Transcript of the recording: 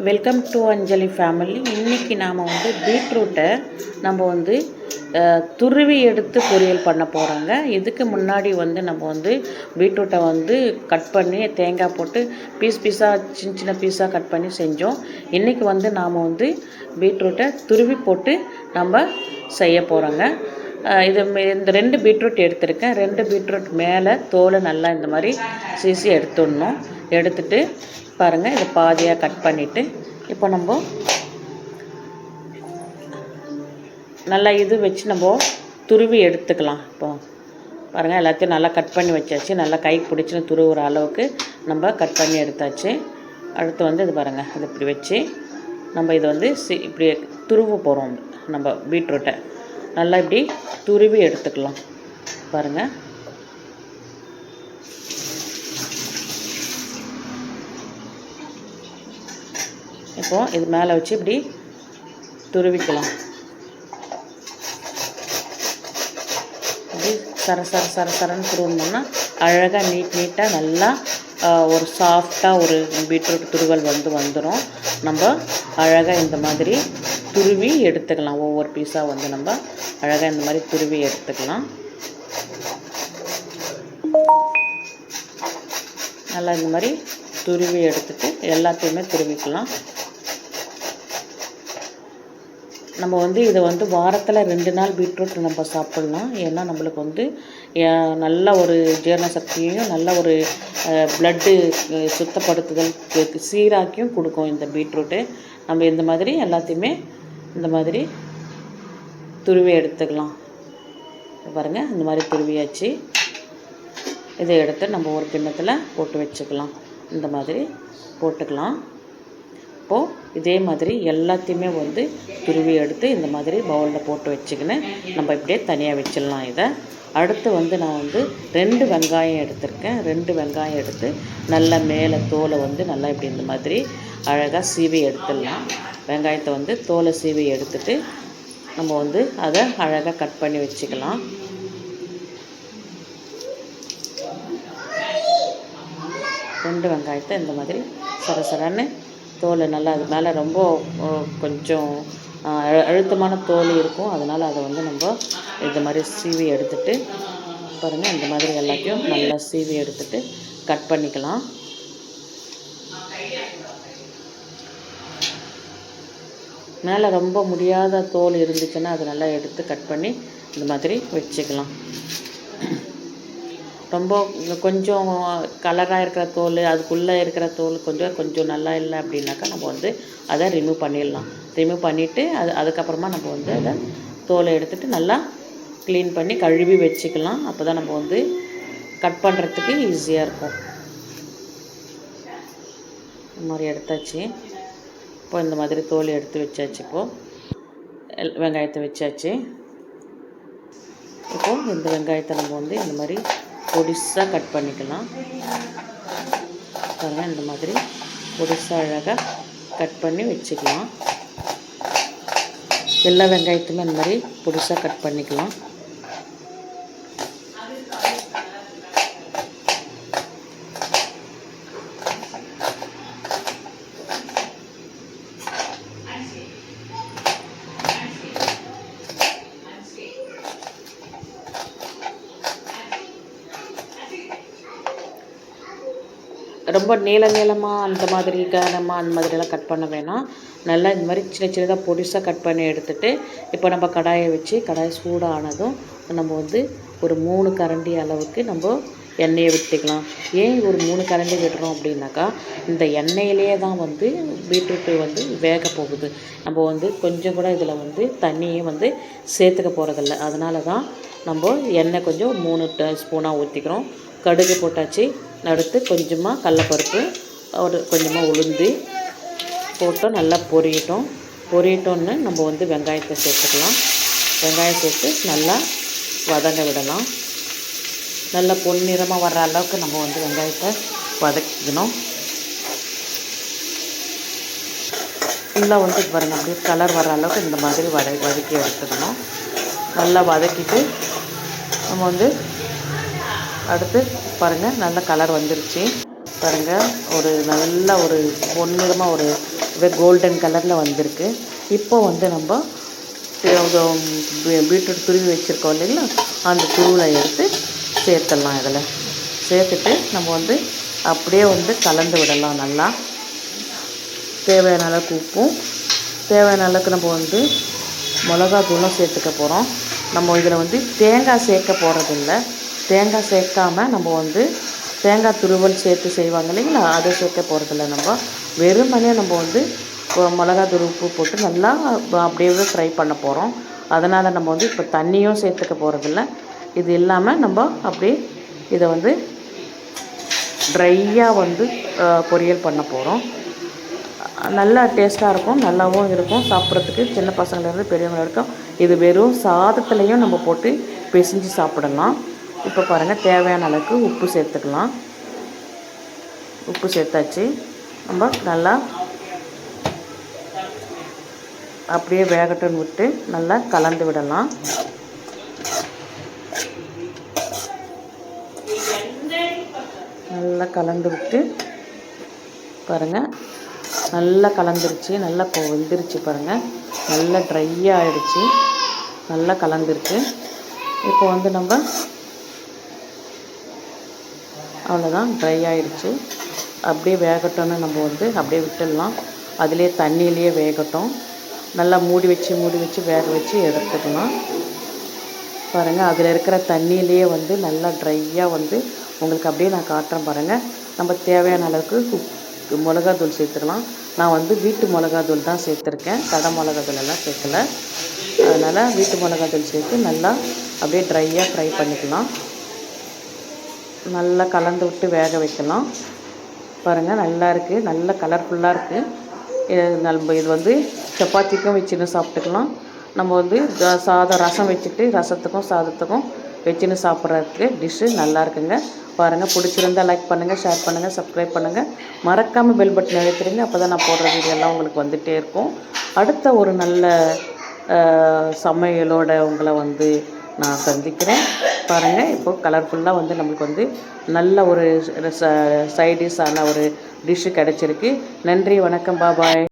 Welcome to Anjali family. இன்றைக்கி நாம் பீட்ரூட்டை நம்ம துருவி எடுத்து பொரியல் பண்ண போகிறோங்க. இதுக்கு முன்னாடி நம்ம பீட்ரூட்டை கட் பண்ணி தேங்காய் போட்டு பீஸாக சின்ன சின்ன பீஸாக கட் பண்ணி செஞ்சோம். இன்றைக்கி நாம் பீட்ரூட்டை துருவி போட்டு நம்ம செய்ய போகிறோங்க. இந்த 2 பீட்ரூட் எடுத்திருக்கேன். 2 பீட்ரூட் மேலே தோலை நல்லா இந்த மாதிரி சீசி எடுத்துடணும். எடுத்துட்டு பாருங்கள், இதை பாதியாக கட் பண்ணிவிட்டு இப்போ நம்ம நல்லா இது வச்சு நம்ம துருவி எடுத்துக்கலாம். இப்போ பாருங்கள், எல்லாத்தையும் நல்லா கட் பண்ணி வச்சாச்சு. நல்லா கை பிடிச்சின்னு துருவுற அளவுக்கு நம்ம கட் பண்ணி எடுத்தாச்சு. அடுத்து இது பாருங்கள், இது இப்படி வச்சு நம்ம இதை இப்படி துருவ போகிறோம். நம்ம பீட்ரூட்டை நல்லா இப்படி துருவி எடுத்துக்கலாம். பாருங்கள், இப்போது இது மேலே வச்சு இப்படி துருவிக்கலாம். இப்படி சரன்னு துருவணும்னா அழகாக நீட்டாக நல்லா ஒரு சாஃப்டாக ஒரு பீட்ரூட் துருவல் வந்துடும். நம்ம அழகாக இந்த மாதிரி துருவி எடுத்துக்கலாம். ஒவ்வொரு பீஸாக நம்ம அழகாக இந்த மாதிரி துருவி எடுத்துக்கலாம். நல்லா இந்த மாதிரி துருவி எடுத்துட்டு எல்லாத்தையுமே துருவிக்கலாம். நம்ம இதை வாரத்தில் 2 நாள் பீட்ரூட் நம்ம சாப்பிட்லாம். ஏன்னா நம்மளுக்கு நல்ல ஒரு ஜீரண சக்தியையும் நல்ல ஒரு ப்ளட்டு சுத்தப்படுத்துதல் சீராக்கியும் கொடுக்கும் இந்த பீட்ரூட்டு. நம்ம இந்த மாதிரி எல்லாத்தையுமே இந்த மாதிரி துருவி எடுத்துக்கலாம். பாருங்கள், இந்த மாதிரி துருவியாச்சு. இதை எடுத்து நம்ம ஒரு கிண்ணத்தில் போட்டு வச்சுக்கலாம். இந்த மாதிரி போட்டுக்கலாம். இப்போது இதே மாதிரி எல்லாத்தையுமே துருவி எடுத்து இந்த மாதிரி பவுலில் போட்டு வச்சுக்கின்னு நம்ம இப்படியே தனியாக வச்சிடலாம். இதை அடுத்து நான் 2 வெங்காயம் எடுத்திருக்கேன். 2 வெங்காயம் எடுத்து நல்லா மேலே தோலை நல்லா இப்படி இந்த மாதிரி அழகாக சீவி எடுத்துடலாம். வெங்காயத்தை தோலை சீவி எடுத்துட்டு நம்ம அதை அழகாக கட் பண்ணி வச்சுக்கலாம். ரெண்டு வெங்காயத்தை இந்த மாதிரி சரசரன்னு தோலை நல்லா அது மேலே ரொம்ப கொஞ்சம் அழுத்தமான தோல் இருக்கும். அதனால் அதை நம்ம இந்த மாதிரி சீவி எடுத்துட்டு பாருங்கள், இந்த மாதிரி எல்லாத்தையும் நல்லா சீவி எடுத்துட்டு கட் பண்ணிக்கலாம். மேலே ரொம்ப முடியாத தோல் இருந்துச்சுன்னா அதை நல்லா எடுத்து கட் பண்ணி இந்த மாதிரி வச்சுக்கலாம். ரொம்ப கொஞ்சம் கலராக இருக்கிற தோல், அதுக்குள்ளே இருக்கிற தோல் கொஞ்சம் நல்லா இல்லை அப்படின்னாக்கா நம்ம அதை ரிமூவ் பண்ணிடலாம். ரிமூவ் பண்ணிவிட்டு அதுக்கப்புறமா நம்ம அதை தோலை எடுத்துகிட்டு நல்லா க்ளீன் பண்ணி கழுவி வச்சுக்கலாம். அப்போ தான் நம்ம கட் பண்ணுறதுக்கு ஈஸியாக இருக்கும். இந்த மாதிரி எடுத்தாச்சு. இப்போ இந்த மாதிரி தோல் எடுத்து வச்சாச்சு. இப்போது வெங்காயத்தை வச்சாச்சு. இப்போது இந்த வெங்காயத்தை நம்ம இந்த மாதிரி பொடிசாக கட் பண்ணிக்கலாம். பாருங்கள், இந்த மாதிரி பொடிசாக அழகாக கட் பண்ணி வச்சுக்கலாம். எல்லா வெங்காயத்துமே இந்த மாதிரி பொடிசாக கட் பண்ணிக்கலாம். ரொம்ப நீளமாக அந்த மாதிரி கனமாக அந்த மாதிரியெல்லாம் கட் பண்ண வேணாம். நல்லா இந்த மாதிரி சின்ன சின்னதாக பொடிசாக கட் பண்ணி எடுத்துகிட்டு இப்போ நம்ம கடாயை வச்சு கடாய் சூடானதும் நம்ம ஒரு 3 கரண்டி அளவுக்கு நம்ம எண்ணெயை விட்டுக்கலாம். ஏன் ஒரு 3 கரண்டி விடுறோம் அப்படின்னாக்கா, இந்த எண்ணெயிலே தான் பீட்ரூட்டு வேக போகுது. நம்ம கொஞ்சம் கூட இதில் தண்ணியே சேர்த்துக்க போகிறதில்ல. அதனால தான் நம்ம எண்ணெய் கொஞ்சம் 3 ஸ்பூனாக ஊற்றிக்கிறோம். கடுகு போட்டாச்சு. அடுத்து கொஞ்சமாக கடலப்பருப்பு, ஒரு கொஞ்சமாக உளுந்து போட்டு நல்லா பொரியட்டோன்னு நம்ம வெங்காயத்தை சேர்த்துக்கலாம். வெங்காயம் சேர்த்து நல்லா வதங்க விடலாம். நல்லா பொன்னிறமாக வர்ற அளவுக்கு நம்ம வெங்காயத்தை வதக்கிக்கணும். ஃபுல்லாக பாருங்கள், அப்படியே கலர் வர அளவுக்கு இந்த மாதிரி வதக்கி எடுத்துக்கணும். நல்லா வதக்கிட்டு நம்ம அடுத்து பாருங்கள், நல்ல கலர் வந்துருச்சு. பாருங்கள், ஒரு நல்ல ஒரு பொன்னிறமாக ஒரு கோல்டன் கலரில் வந்திருக்கு. இப்போ வந்து நம்ம பீட்ரூட் துருவி வச்சுருக்கோம் இல்லைங்களா, அந்த துருவில் எடுத்து சேர்த்துடலாம். இதில் சேர்த்துட்டு நம்ம வந்து அப்படியே வந்து கலந்து விடலாம். நல்லா தேவையான அளவுக்கு உப்பும் தேவையான அளவுக்கு நம்ம வந்து மிளகாத்தூளும் சேர்த்துக்க போகிறோம். நம்ம இதில் வந்து தேங்காய் சேர்க்க போகிறதில்ல. தேங்காய் சேர்க்காமல் நம்ம வந்து தேங்காய் துருவல் சேர்த்து செய்வாங்க இல்லைங்களா, அதை சேர்க்க போகிறதில்ல. நம்ம வெறுமனே நம்ம வந்து மிளகாத்தூள் உப்பு போட்டு நல்லா அப்படியே ஃப்ரை பண்ண போகிறோம். அதனால் நம்ம வந்து இப்போ தண்ணியும் சேர்த்துக்க போகிறதில்ல. இது இல்லாமல் நம்ம அப்படியே இதை வந்து ட்ரையாக வந்து பொரியல் பண்ண போகிறோம். நல்லா டேஸ்ட்டாக இருக்கும், நல்லாவும் இருக்கும் சாப்பிட்றதுக்கு. சின்ன பசங்கள்லேருந்து பெரியவங்க வரைக்கும் இது வெறும் சாதத்துலேயும் நம்ம போட்டு பிசைஞ்சு சாப்பிடலாம். இப்போ பாருங்கள், தேவையான அளவுக்கு உப்பு சேர்த்துக்கலாம். உப்பு சேர்த்தாச்சு. நம்ம நல்லா அப்படியே வேகட்டுன்னு விட்டு நல்லா கலந்து விடலாம். நல்லா கலந்து விட்டு பாருங்கள், நல்லா கலந்துருச்சு. நல்லா வெந்துருச்சு பாருங்கள். நல்லா ட்ரையாக ஆகிடுச்சு. நல்லா கலந்துருச்சு. இப்போ வந்து நம்ம அவ்வளோதான், ட்ரை ஆகிடுச்சு. அப்படியே வேகட்டும்னு நம்ம வந்து அப்படியே விட்டுடலாம். அதிலே தண்ணியிலேயே வேகட்டும். நல்லா மூடி வச்சு வேக வச்சு எடுத்துக்கலாம். பாருங்கள், அதில் இருக்கிற தண்ணியிலேயே வந்து நல்லா ட்ரையாக வந்து உங்களுக்கு அப்படியே நான் காட்டுறேன் பாருங்கள். நம்ம தேவையான அளவுக்கு மிளகாத்தூள் சேர்த்துக்கலாம். நான் வந்து வீட்டு மிளகாத்தூள் தான் சேர்த்துருக்கேன், கடை மிளகாத்தூள் எல்லாம் சேர்க்கலை. அதனால் வீட்டு மிளகாத்தூள் சேர்த்து நல்லா அப்படியே ட்ரையாக ஃப்ரை பண்ணிக்கலாம். நல்லா கலந்து விட்டு வேக வைக்கலாம். பாருங்கள், நல்லா இருக்குது, நல்ல கலர்ஃபுல்லாக இருக்குது. நம்ம இது வந்து சப்பாத்திக்கும் வச்சுன்னு சாப்பிட்டுக்கலாம். நம்ம வந்து ரசம் வச்சுட்டு ரசத்துக்கும் சாதத்துக்கும் வச்சுன்னு சாப்பிட்றதுக்கு டிஷ்ஷு நல்லா இருக்குங்க. பாருங்கள், பிடிச்சிருந்தால் லைக் பண்ணுங்கள், ஷேர் பண்ணுங்கள், சப்ஸ்கிரைப் பண்ணுங்கள். மறக்காமல் பெல் பட்டன் அழுத்திடுங்க. அப்போ தான் நான் போடுற வீடியோலாம் உங்களுக்கு வந்துகிட்டே இருக்கும். அடுத்த ஒரு நல்ல சமையலோட உங்களை வந்து நான் சந்திக்கிறேன். பாருங்கள், இப்போது கலர்ஃபுல்லாக வந்து நம்மளுக்கு வந்து நல்ல ஒரு சைடிஷான ஒரு டிஷ்ஷு கிடச்சிருக்கு. நன்றி, வணக்கம், பாய்.